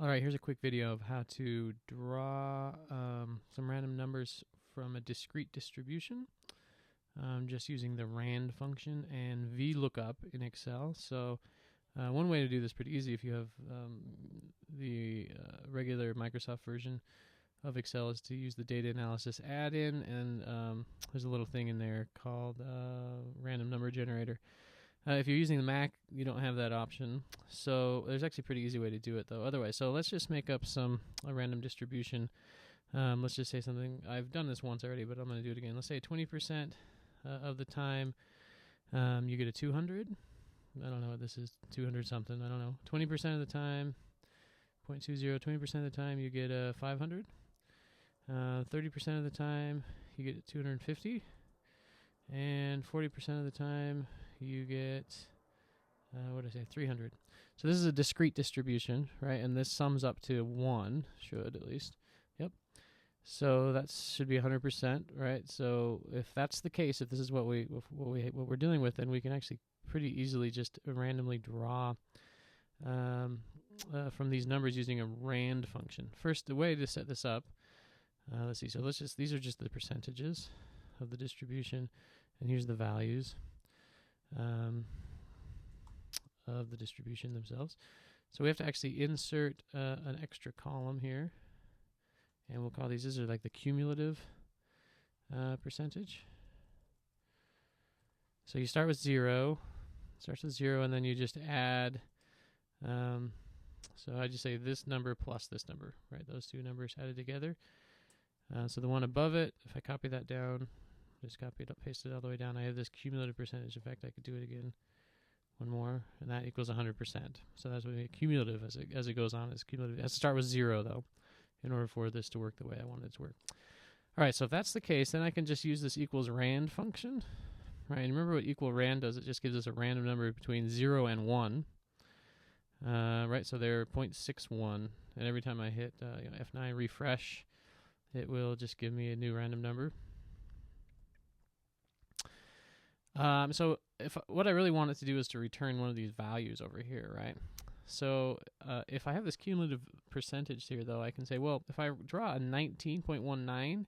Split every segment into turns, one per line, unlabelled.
All right, here's a quick video of how to draw some random numbers from a discrete distribution, just using the rand function and VLOOKUP in Excel. So one way to do this pretty easy if you have the regular Microsoft version of Excel is to use the data analysis add-in, and there's a little thing in there called random number generator. If you're using the Mac, you don't have that option. So there's actually a pretty easy way to do it, though, otherwise. So let's just make up a random distribution. Let's just say something. I've done this once already, but I'm going to do it again. Let's say 20% of the time you get a 200. I don't know what this is, 200 something. I don't know. 20% of the time, 0.20, 20% of the time you get a 500. 30% of the time you get 250. And 40% of the time you get, what did I say, 300. So this is a discrete distribution, right? And this sums up to 1, should at least. Yep. So that should be 100%, right? So if that's the case, if this is what we're dealing with, then we can actually pretty easily just randomly draw from these numbers using a rand function. First, the way to set this up, let's see. So these are just the percentages of the distribution, and here's the values of the distribution themselves. So we have to actually insert an extra column here, and we'll call these are like the cumulative percentage. So you start with 0, starts with 0, and then you just add, so I just say this number plus this number, right? Those two numbers added together. So the one above it, if I copy that down, just copy it up, paste it all the way down, I have this cumulative percentage. In fact, I could do it again, one more, and that equals 100%. So that's what we cumulative as it goes on. It's cumulative. It has to start with 0, though, in order for this to work the way I want it to work. All right, so if that's the case, then I can just use this equals rand function, right? And remember what equal rand does? It just gives us a random number between 0 and 1, right? So they're 0.61, and every time I hit F9 refresh, it will just give me a new random number. So what I really want it to do is to return one of these values over here, right? So if I have this cumulative percentage here, though, I can say, well, if I draw a 19.19,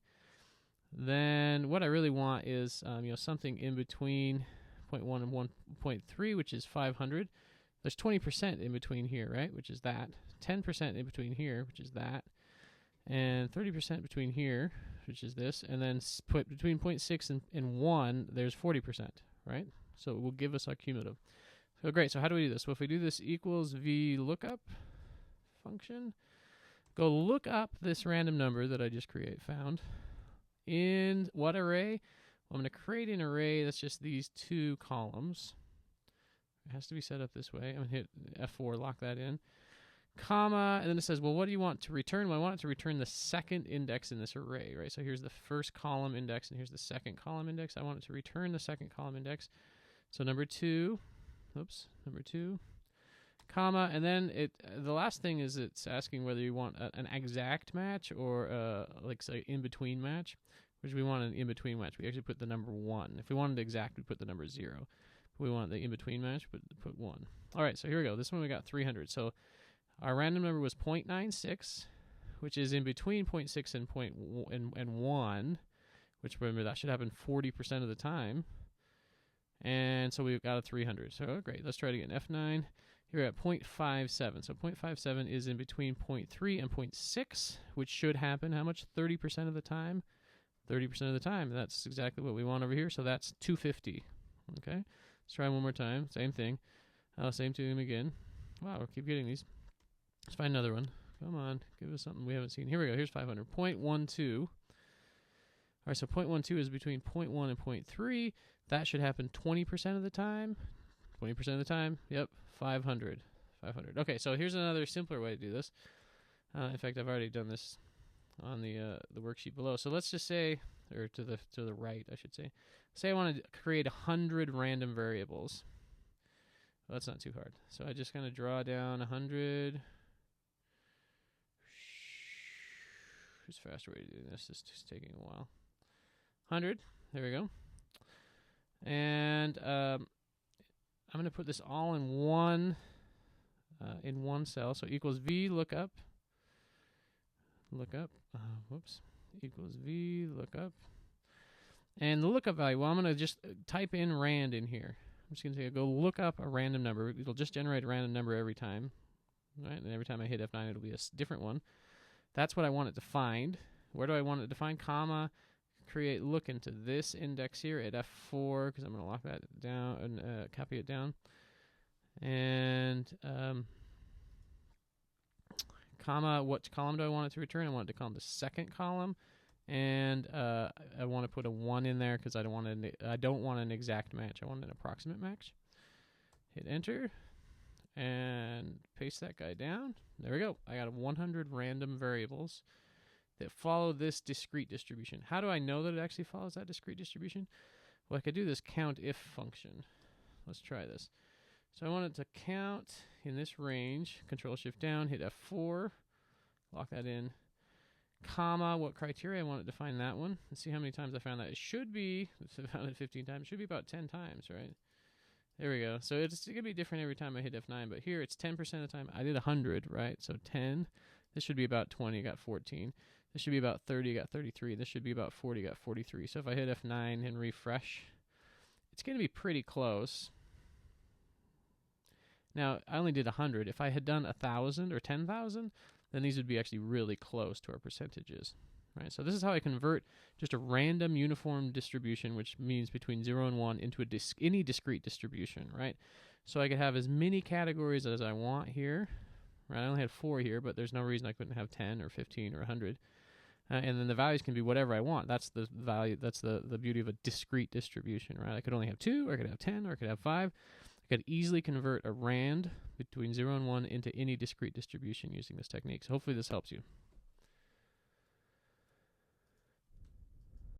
then what I really want is something in between 0.1 and 1.3, which is 500. There's 20% in between here, right, which is that. 10% in between here, which is that. And 30% between here, which is this, and then put between 0.6 and 1, there's 40%, right? So it will give us our cumulative. So great, so how do we do this? Well, if we do this equals VLOOKUP function, go look up this random number that I just found. In what array? Well, I'm going to create an array that's just these two columns. It has to be set up this way. I'm going to hit F4, lock that in. Comma, and then it says, well, what do you want to return? Well, I want it to return the second index in this array, right? So here's the first column index, and here's the second column index. I want it to return the second column index. So number 2, comma, and then the last thing is it's asking whether you want an exact match or like say in-between match, which we want an in-between match. We actually put the number 1. If we wanted exact, we put the number 0. If we want the in-between match, put 1. All right, so here we go. This one we got 300. So our random number was 0.96, which is in between 0.6 and 1, which remember that should happen 40% of the time. And so we've got a 300. So great, let's try it again. F9, here we're at 0.57. So 0.57 is in between 0.3 and 0.6, which should happen how much? 30% of the time? 30% of the time. That's exactly what we want over here. So that's 250. Okay, let's try one more time. Same thing. Same tune again. Wow, we'll keep getting these. Let's find another one. Come on, give us something we haven't seen. Here we go. Here's 500. 0.12. All right, so 0.12 is between 0.1 and 0.3. That should happen 20% of the time. 20% of the time. Yep, 500. 500. Okay, so here's another simpler way to do this. In fact, I've already done this on the worksheet below. So let's just say, or to the right, I should say. Say I want to create 100 random variables. Well, that's not too hard. So I just kind of draw down 100. There's a faster way to do this. It's just taking a while. 100. There we go. And I'm going to put this all in one in one cell. So equals v lookup, whoops, equals v lookup. And the lookup value, well, I'm going to just type in rand in here. I'm just going to say go look up a random number. It'll just generate a random number every time, right? And every time I hit F9, it'll be a different one. That's what I want it to find. Where do I want it to find? Comma, create look into this index here at F4, because I'm going to lock that down and copy it down. And comma, what column do I want it to return? I want it to call the second column. And I want to put a 1 in there because I don't want an exact match. I want an approximate match. Hit enter and paste that guy down. There we go. I got 100 random variables that follow this discrete distribution. How do I know that it actually follows that discrete distribution? Well, I could do this COUNTIF function. Let's try this. So I want it to count in this range. Control Shift down, hit F4, lock that in. Comma, what criteria I want it to find that one. Let's see how many times I found that. It should be, I found it 15 times, it should be about 10 times, right? There we go. So it's going to be different every time I hit F9, but here it's 10% of the time. I did 100, right? So 10. This should be about 20, got 14. This should be about 30, got 33. This should be about 40, got 43. So if I hit F9 and refresh, it's going to be pretty close. Now, I only did 100. If I had done 1,000 or 10,000, then these would be actually really close to our percentages, right? So this is how I convert just a random uniform distribution, which means between 0 and 1, into any discrete distribution, right? So I could have as many categories as I want here, right? I only had 4 here, but there's no reason I couldn't have 10 or 15 or 100. And then the values can be whatever I want. That's the value. That's the beauty of a discrete distribution, right? I could only have 2, or I could have 10, or I could have 5. I could easily convert a rand between 0 and 1 into any discrete distribution using this technique. So hopefully this helps you.